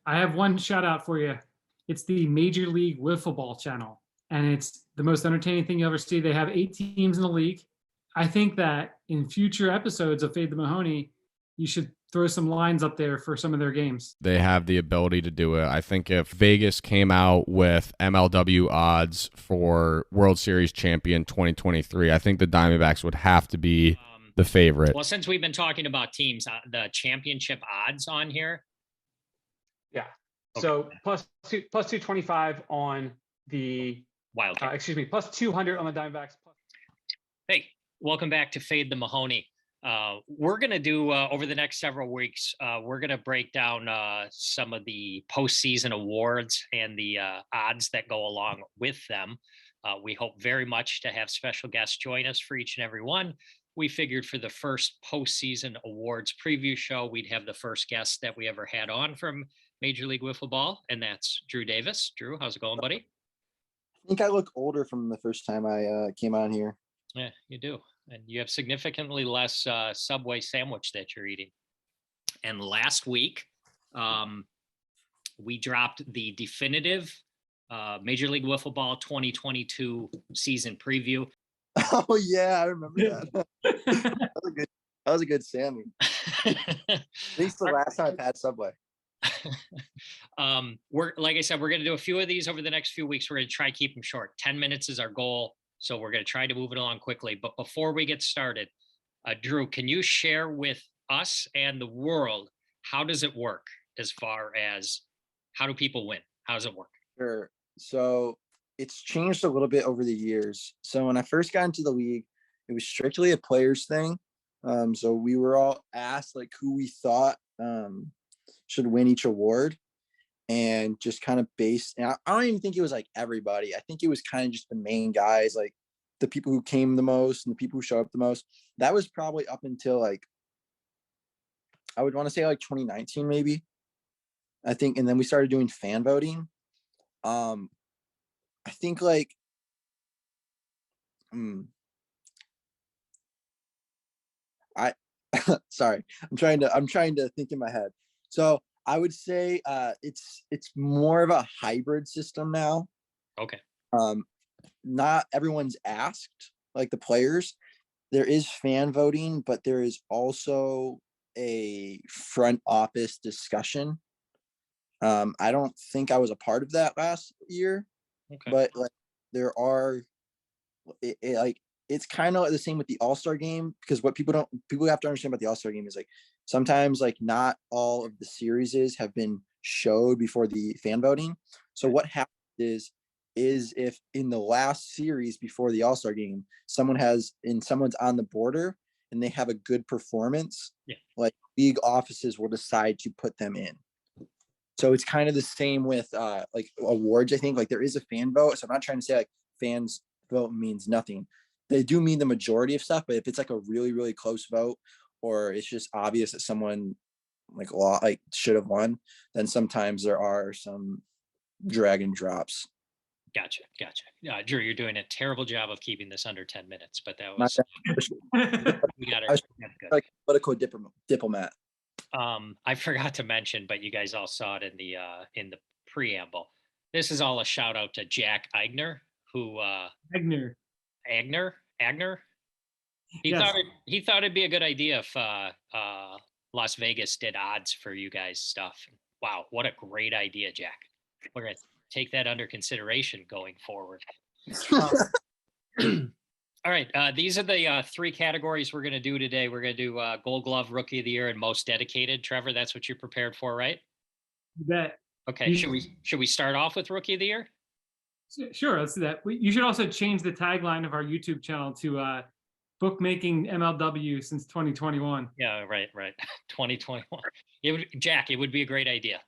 I have one shout out for you. It's the Major League Wiffle Ball channel, and it's the most entertaining thing you ever see. They have 8 teams in the league. I think that in future episodes of Fade the Mahoney, you should throw some lines up there for some of their games. They have the ability to do it. I think if Vegas came out with MLW odds for World Series champion 2023, I think the Diamondbacks would have to be the favorite. Well, since we've been talking about teams, the championship odds on here. Yeah. Okay. So plus 225 on the Wildcats. Plus 200 on the Diamondbacks. Hey, welcome back to Fade the Mahoney. We're going to do over the next several weeks, we're going to break down some of the postseason awards and the odds that go along with them. We hope very much to have special guests join us for each and every one. We figured for the first postseason awards preview show, we'd have the first guest that we ever had on from Major League Wiffle Ball, and that's Drew Davis. Drew, how's it going, buddy? I think I look older from the first time I came on here. Yeah, you do. And you have significantly less Subway sandwich that you're eating. And last week, we dropped the definitive Major League Wiffle Ball 2022 season preview. Oh, yeah, I remember that. That was a good Sammy. At least the last time I've had Subway. Like I said, we're going to do a few of these over the next few weeks. We're going to try to keep them short. 10 minutes is our goal. So we're going to try to move it along quickly. But before we get started, Drew, can you share with us and the world, how does it work as far as how do people win? How does it work? Sure. So it's changed a little bit over the years. So when I first got into the league, it was strictly a players thing. So we were all asked like who we thought should win each award, and just kind of based. And I don't even think it was like everybody. I think it was kind of just the main guys, like the people who came the most and the people who showed up the most. That was probably up until like I would want to say like 2019 maybe. I think, and then we started doing fan voting. I think like sorry, I'm trying to think in my head. So I would say it's more of a hybrid system now. Okay. Not everyone's asked, like the players. There is fan voting, but there is also a front office discussion. I don't think I was a part of that last year. Okay. But like there are, it's kind of the same with the All-Star game, because what people have to understand about the All-Star game is like sometimes like not all of the series have been showed before the fan voting. So what happens is if in the last series before the All-Star game, someone's on the border and they have a good performance, like league offices will decide to put them in. So it's kind of the same with like awards. I think like there is a fan vote. So I'm not trying to say like fans vote means nothing. They do mean the majority of stuff, but if it's like a really, really close vote, or it's just obvious that someone like should have won, then sometimes there are some drag and drops. Gotcha. Drew, you're doing a terrible job of keeping this under 10 minutes, but that was we got it. Like political diplomat. I forgot to mention, but you guys all saw it in the preamble. This is all a shout out to Jack Agner, who Agner. He thought it'd be a good idea if Las Vegas did odds for you guys stuff. Wow, what a great idea, Jack. We're gonna take that under consideration going forward. All right, these are the three categories we're going to do today. We're going to do Gold Glove, Rookie of the Year, and Most Dedicated. Trevor, that's what you're prepared for, right? You bet. Okay, should we start off with Rookie of the Year? Sure, let's do that. You should also change the tagline of our YouTube channel to Bookmaking MLW since 2021. Yeah, right. 2021. Jack, it would be a great idea.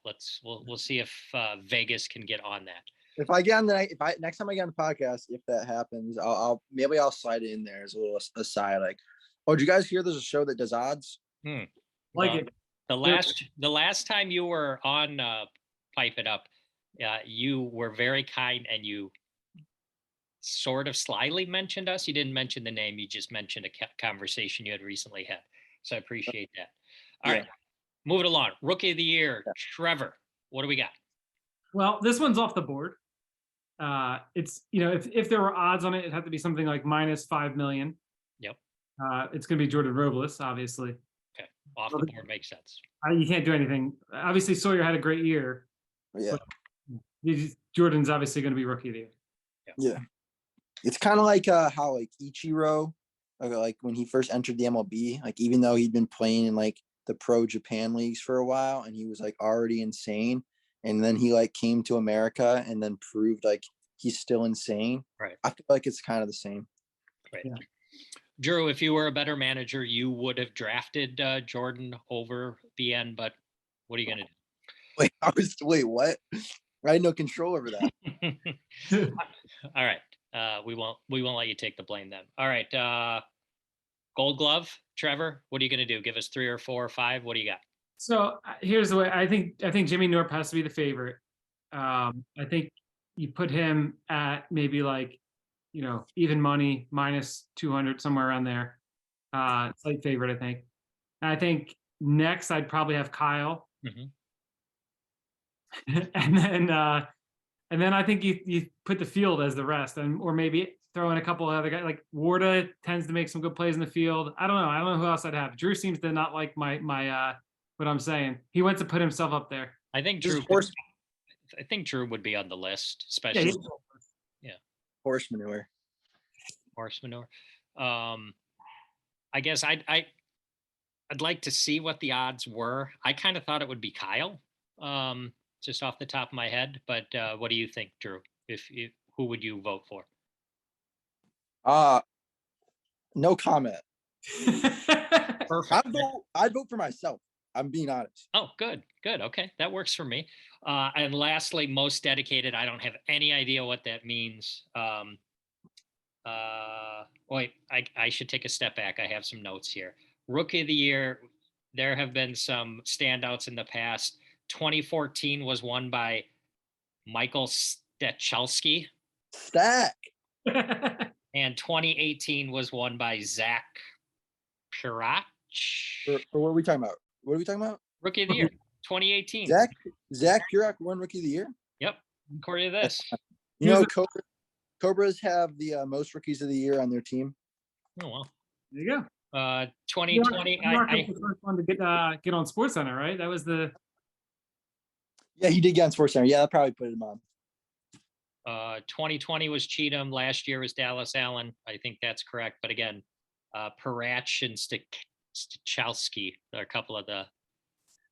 We'll see if Vegas can get on that. If next time I get on the podcast, if that happens, I'll slide it in there as a little aside. Like, oh, did you guys hear there's a show that does odds? It. The last time you were on Pipe It Up, you were very kind and you sort of slyly mentioned us. You didn't mention the name. You just mentioned a conversation you had recently had. So I appreciate that. All right, moving along. Rookie of the Year, Trevor. What do we got? Well, this one's off the board. It's, if there were odds on it, it'd have to be something like minus 5 million. Yep. It's going to be Jordan Robles, obviously. Okay. Off the board makes sense. You can't do anything. Obviously, Sawyer had a great year. Yeah. Jordan's obviously going to be rookie of the year. Yeah. It's kind of like how like Ichiro, like when he first entered the MLB, like even though he'd been playing in like the pro Japan leagues for a while and he was like already insane, and then he like came to America and then proved like he's still insane. Right. I feel like it's kind of the same. Right. Yeah. Drew, if you were a better manager, you would have drafted Jordan over BN, but what are you going to do? Wait, what? I had no control over that. All right. We won't let you take the blame then. All right. Gold Glove, Trevor, what are you going to do? Give us 3 or 4 or 5. What do you got? So here's the way I think Jimmy Norp has to be the favorite. I think you put him at maybe like, even money, minus 200, somewhere around there. Slight favorite, I think. And I think next I'd probably have Kyle. Mhm. and then I think you put the field as the rest, or maybe throw in a couple of other guys. Like Warda tends to make some good plays in the field. I don't know who else I'd have. Drew seems to not like my what I'm saying. He went to put himself up there. I think Drew would be on the list, especially Horse manure. Horse manure. I guess I'd like to see what the odds were. I kind of thought it would be Kyle, just off the top of my head. But what do you think, Drew? If who would you vote for? No comment. Perfect. I'd vote for myself. I'm being honest. Oh, good. Okay, that works for me. And lastly, most dedicated. I don't have any idea what that means. Wait, I should take a step back. I have some notes here. Rookie of the year. There have been some standouts in the past. 2014 was won by Michael Stechelski. Stack. And 2018 was won by Zach Pirach. For what are we talking about? Rookie of the year, 2018. Zach Pirach won Rookie of the Year? Yep, according to this. Cobras have the most Rookies of the Year on their team. Oh, well. There you go. 2020. I the first one to get on SportsCenter, right? That was the. Yeah, he did get on SportsCenter. Yeah, that probably put him on. 2020 was Cheatham. Last year was Dallas Allen. I think that's correct. But again, Parach and Stechelski are a couple of the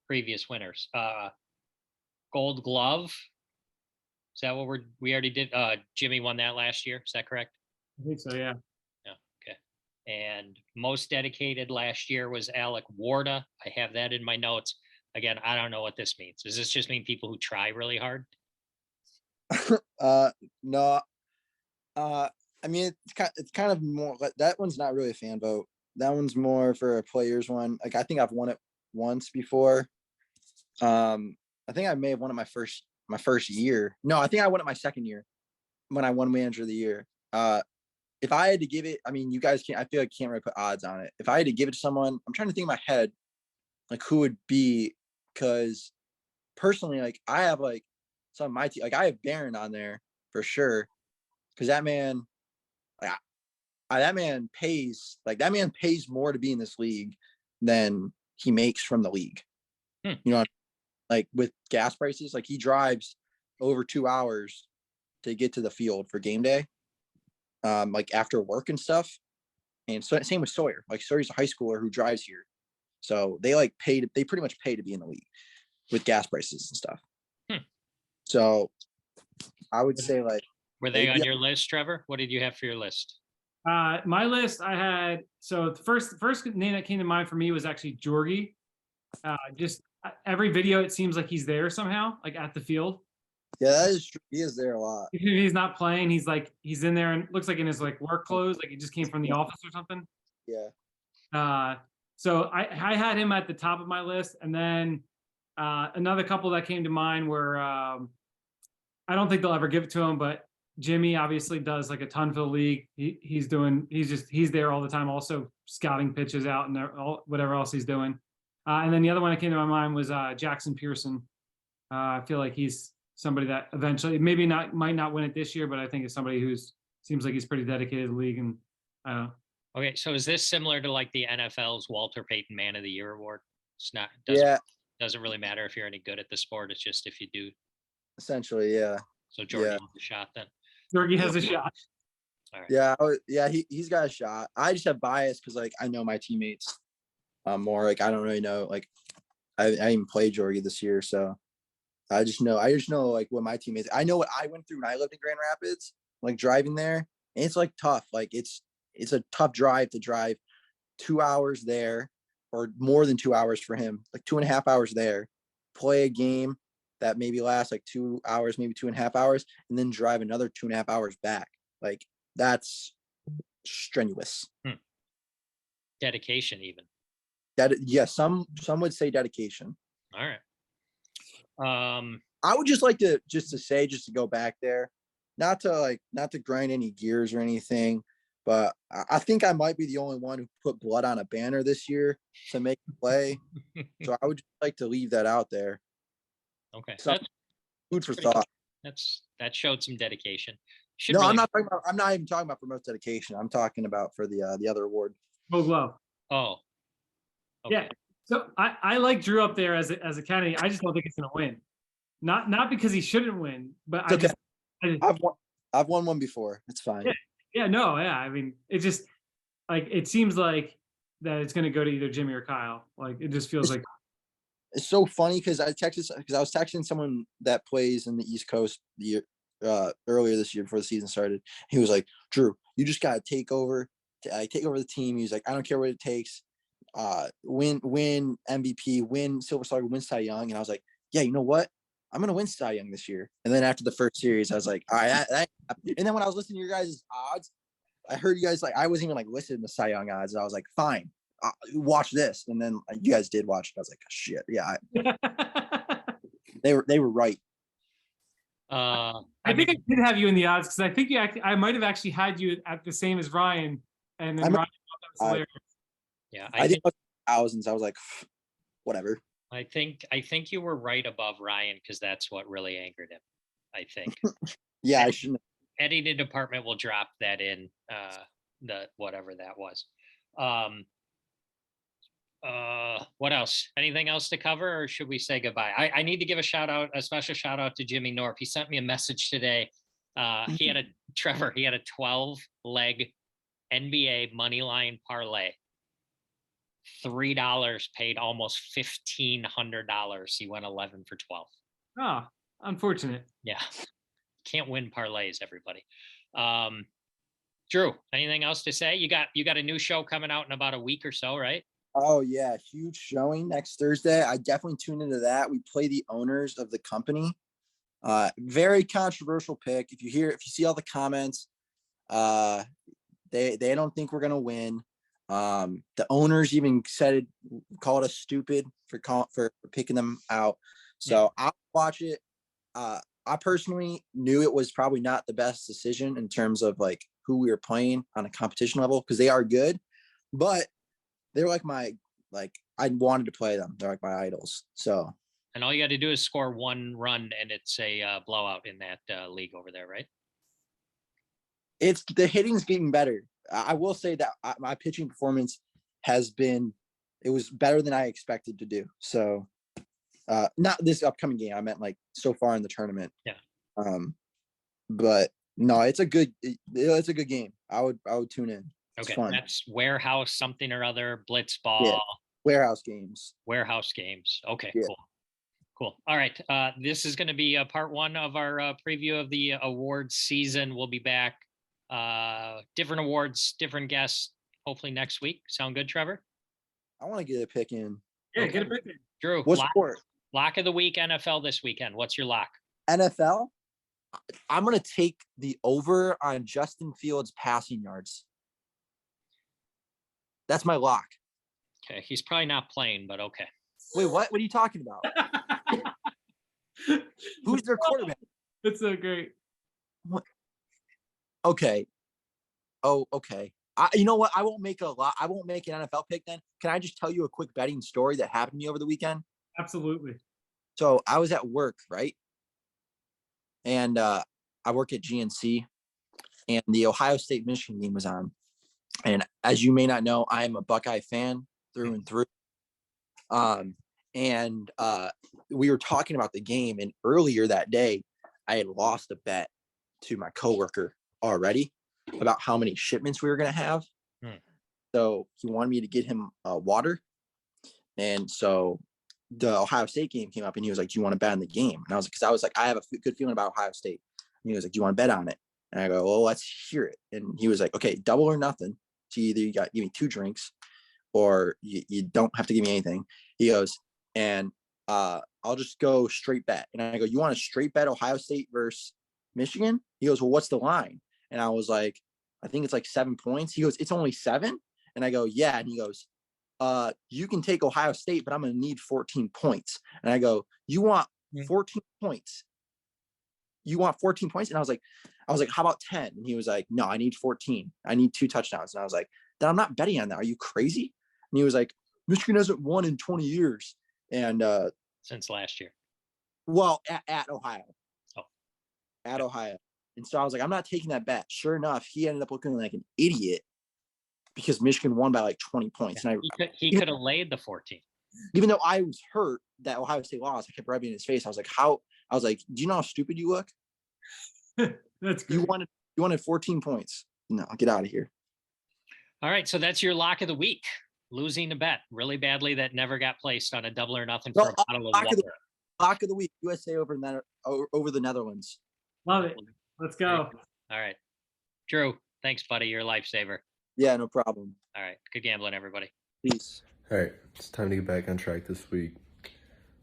previous winners. Gold Glove. Is that what we already did? Jimmy won that last year. Is that correct? I think so, yeah. Yeah. Okay. And most dedicated last year was Alec Warda. I have that in my notes. Again, I don't know what this means. Does this just mean people who try really hard? No. I mean, it's kind of more. That one's not really a fan vote. That one's more for a players one. Like I think I've won it once before. I think I may have won it my first year. No, I think I won it my second year when I won Manager of the Year. If I had to give it, I mean, you guys can't. I feel like I can't really put odds on it. If I had to give it to someone, I'm trying to think in my head, like who would be. Because personally, like I have like some of my team, like I have Barron on there for sure. Because that man, like that man pays more to be in this league than he makes from the league. You know, like with gas prices, like he drives over 2 hours to get to the field for game day, like after work and stuff. And so same with Sawyer. Like Sawyer's a high schooler who drives here. So they pretty much pay to be in the league with gas prices and stuff. So I would say like. Were they on your list, Trevor? What did you have for your list? My list, I had, so the first name that came to mind for me was actually Jorgy. Just every video, it seems like he's there somehow, like at the field. Yeah, that is true. He is there a lot. Even if he's not playing, he's in there and looks like in his like work clothes, like he just came from the office or something. Yeah. So I had him at the top of my list, and then another couple that came to mind were I don't think they'll ever give it to him, but Jimmy obviously does like a ton for the league. He's there all the time, also scouting pitches out and whatever else he's doing. And then the other one that came to my mind was Jackson Pearson. I feel like he's somebody that eventually might not win it this year, but I think it's somebody who's seems like he's pretty dedicated to the league, and I don't know. Okay, so is this similar to like the NFL's Walter Payton Man of the Year award? It's not. Doesn't really matter if you're any good at the sport. It's just if you do. Essentially, yeah. So Jordan has a shot then. Jorgy has a shot. All right. Yeah, he's got a shot. I just have bias because like I know my teammates more. Like I don't really know. Like I even played Jorgy this year, so I just know like what my teammates. I know what I went through when I lived in Grand Rapids, like driving there, and it's like tough. Like it's a tough drive to drive 2 hours there, or more than 2 hours for him, like 2.5 hours there, play a game that maybe lasts like 2 hours, maybe 2.5 hours, and then drive another 2.5 hours back. Like that's strenuous. Dedication, even. Some would say dedication. All right. I would just like to go back there, not to grind any gears or anything, but I think I might be the only one who put blood on a banner this year to make a play. So I would just like to leave that out there. Okay. So food for thought. That showed some dedication. I'm not even talking about for most dedication. I'm talking about for the other award. Gold Glove. Oh. Okay. Yeah. So I like Drew up there as a candidate. I just don't think it's gonna win. Not because he shouldn't win, but I've won one before. It's fine. Yeah. I mean, it just like it seems like that it's gonna go to either Jimmy or Kyle. Like it just feels like it's so funny because I was texting someone that plays in the East Coast earlier this year before the season started. He was like, Drew, you just gotta take over the team. He's like, I don't care what it takes. Win MVP, win Silver Slugger, win Cy Young. And I was like, yeah, you know what? I'm gonna win Cy Young this year. And then after the first series, I was like, all right. And then when I was listening to your guys' odds, I heard you guys like I wasn't even like listening to Cy Young odds. And I was like, fine, watch this. And then you guys did watch it. I was like, shit, yeah. They were right. I think I did have you in the odds because I think I might have actually had you at the same as Ryan, and then Ryan thought that was hilarious. Yeah, I think thousands. I was like, whatever. I think you were right above Ryan because that's what really angered him. I think. Yeah, I shouldn't. Editing department will drop that in the whatever that was. What else? Anything else to cover, or should we say goodbye? I need to give a special shout out to Jimmy Norp. He sent me a message today. He had a 12-leg NBA money line parlay. $3 paid almost $1,500. He went 11 for 12. Oh, unfortunate. Yeah. Can't win parlays, everybody. Drew, anything else to say? You got a new show coming out in about a week or so, right? Oh yeah, huge showing next Thursday. I definitely tune into that. We play the owners of the company. Very controversial pick. If you see all the comments, they don't think we're gonna win. The owners even called us stupid for picking them out. So I'll watch it. I personally knew it was probably not the best decision in terms of like who we were playing on a competition level because they are good, but they're like I wanted to play them. They're like my idols. So. And all you got to do is score one run, and it's a blowout in that league over there, right? It's the hitting's getting better. I will say that my pitching performance it was better than I expected to do. So, not this upcoming game. I meant like so far in the tournament. Yeah. But no, it's a good game. I would tune in. It's okay. Fun. That's warehouse something or other, blitz ball. Yeah. Warehouse games. Okay, yeah. Cool. All right. This is going to be part one of our preview of the awards season. We'll be back. Different awards, different guests, hopefully next week. Sound good, Trevor? I want to get a pick in. Yeah, get a pick in. Drew, what sport? Lock of the week, NFL this weekend. What's your lock? NFL? I'm going to take the over on Justin Fields' passing yards. That's my lock. Okay. He's probably not playing, but okay. Wait, what? What are you talking about? Who's their quarterback? That's so great. What? Okay. Oh, okay. You know what? I won't make an NFL pick then. Can I just tell you a quick betting story that happened to me over the weekend? Absolutely. So I was at work, right? And I work at GNC, and the Ohio State Michigan game was on. And as you may not know, I am a Buckeye fan through and through. And we were talking about the game, and earlier that day, I had lost a bet to my coworker already about how many shipments we were going to have. So he wanted me to get him water. And so the Ohio State game came up, and he was like, "Do you want to bet on the game?" And I was like, I have a good feeling about Ohio State. And he was like, "Do you want to bet on it?" And I go, "Well, let's hear it." And he was like, "Okay, double or nothing. So either you got give me 2 drinks, or you don't have to give me anything." He goes, and I'll just go straight bet. And I go, "You want to straight bet Ohio State versus Michigan?" He goes, "Well, what's the line?" And I was like, "I think it's like 7 points." He goes, "It's only 7?" And I go, "Yeah." And he goes, "You can take Ohio State, but I'm going to need 14 points." And I go, "You want 14 points? You want 14 points?" And I was like, "How about 10?" And he was like, "No, I need 14. I need 2 touchdowns." And I was like, "Then I'm not betting on that. Are you crazy?" And he was like, "Michigan hasn't won in 20 years." And since last year. well, at Ohio. Oh. At Ohio. And so I was like, "I'm not taking that bet." Sure enough, he ended up looking like an idiot because Michigan won by like 20 points. Yeah, And he could have laid the 14. Even though I was hurt that Ohio State lost, I kept rubbing in his face. I was like, "Do you know how stupid you look? That's You great. wanted 14 points. No, get out of here." All right, so that's your lock of the week. Losing a bet really badly that never got placed on a double or nothing for a bottle of water. Lock of the week: USA over the Netherlands. Love it. Let's go. All right, Drew. Thanks, buddy. You're a lifesaver. Yeah, no problem. All right, good gambling, everybody. Peace. All right, it's time to get back on track this week.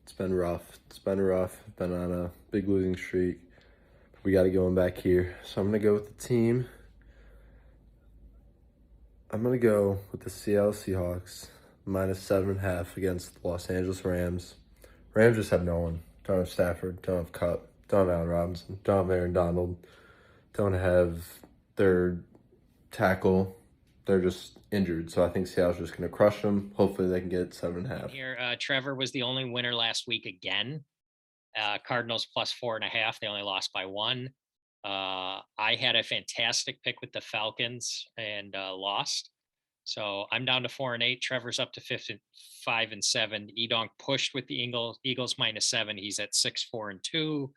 It's been rough. Been on a big losing streak. But we got to go in back here. So I'm going to go with the team. I'm going to go with the Seattle Seahawks, -7.5 against the Los Angeles Rams. Rams just have no one. Don't have Stafford, don't have Cup, don't have Allen Robinson, don't have Aaron Donald, don't have their tackle. They're just injured, so I think Seattle's just going to crush them. Hopefully they can get 7.5. Here, Trevor was the only winner last week again. Cardinals +4.5. They only lost by 1. I had a fantastic pick with the Falcons and lost. So I'm down to 4-8. Trevor's up to 5-7. Edonk pushed with the Eagles -7. He's at 6-4-2.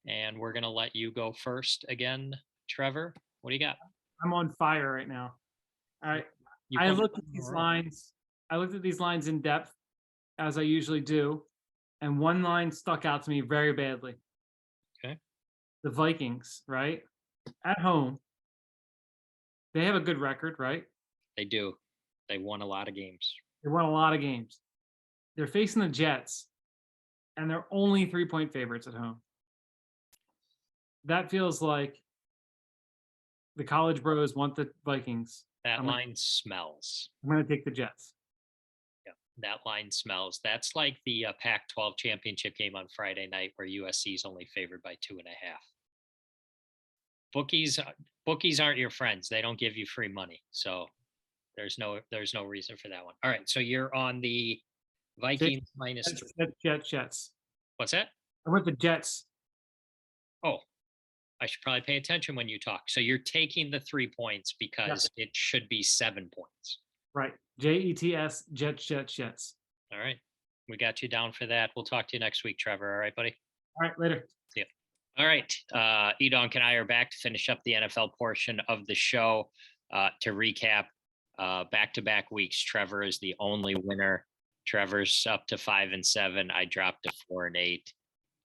And we're going to let you go first again, Trevor. What do you got? I'm on fire right now. All right. I looked at these lines. I looked at these lines in depth, as I usually do, and one line stuck out to me very badly. Okay. The Vikings, right? At home. They have a good record, right? They do. They won a lot of games. They won a lot of games. They're facing the Jets, and they're only 3-point favorites at home. That feels like the college bros want the Vikings. That line smells. I'm going to take the Jets. Yeah, that line smells. That's like the Pac-12 championship game on Friday night where USC is only favored by 2.5. Bookies aren't your friends. They don't give you free money. So there's no reason for that one. All right. So you're on the Vikings Jets. What's that? I went the Jets. Oh, I should probably pay attention when you talk. So you're taking the 3 points because it should be 7 points. Right. JETS, Jets. All right. We got you down for that. We'll talk to you next week, Trevor. All right, buddy? All right, later. See ya. All right. Edonk and I are back to finish up the NFL portion of the show. To recap, back-to-back weeks, Trevor is the only winner. Trevor's up to 5-7. I dropped to 4-8.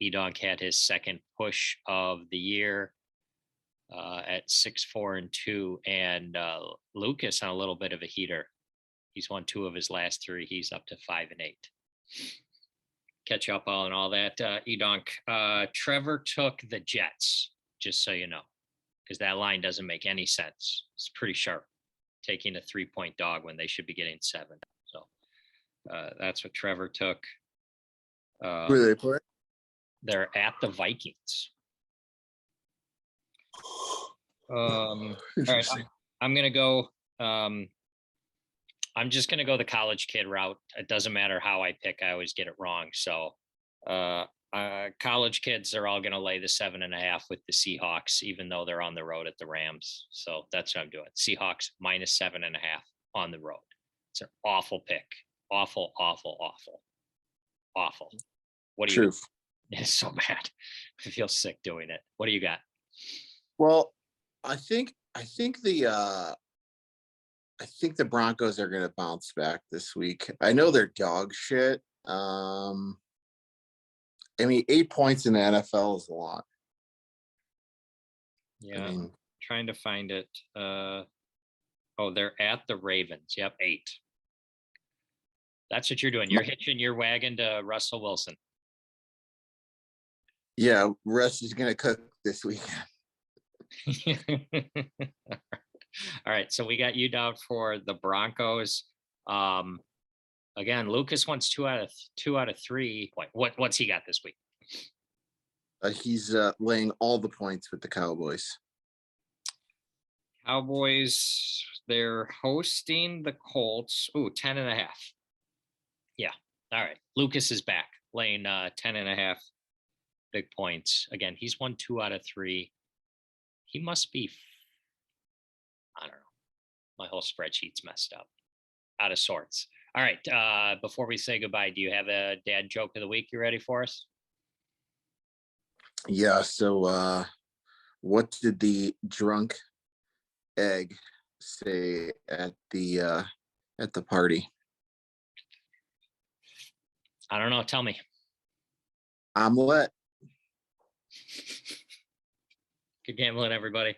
Edonk had his second push of the year at 6-4-2, and Lucas on a little bit of a heater. He's won 2 of his last 3. He's up to 5-8. Catch up on all that. Edonk, Trevor took the Jets, just so you know, because that line doesn't make any sense. It's pretty sharp, taking a 3-point dog when they should be getting 7. So that's what Trevor took. Who do they play? They're at the Vikings. All right, I'm gonna go. I'm just gonna go the college kid route. It doesn't matter how I pick; I always get it wrong. So College kids are all going to lay the 7.5 with the Seahawks, even though they're on the road at the Rams. So that's what I'm doing. Seahawks minus 7.5 on the road. It's an awful pick. Awful, awful, awful, awful. What do you? Truth. It's so bad. I feel sick doing it. What do you got? Well, I think the Broncos are going to bounce back this week. I know they're dog shit. I mean, 8 points in the NFL is a lot. Yeah, I mean, trying to find it. They're at the Ravens. Yep, 8. That's what you're doing. You're hitching your wagon to Russell Wilson. yeah, Russ is going to cook this weekend. All right, so we got you down for the Broncos. Again, Lucas wants 2 out of 3. What's he got this week? He's laying all the points with the Cowboys. Cowboys, they're hosting the Colts. Ooh, 10.5. Yeah. All right. Lucas is back, laying 10.5 big points. Again, he's won 2 out of 3. He must be, I don't know. My whole spreadsheet's messed up, out of sorts. All right. Before we say goodbye, do you have a dad joke of the week you ready for us? Yeah. So, what did the drunk egg say at the party? I don't know. Tell me. Omelette. Good gambling, everybody.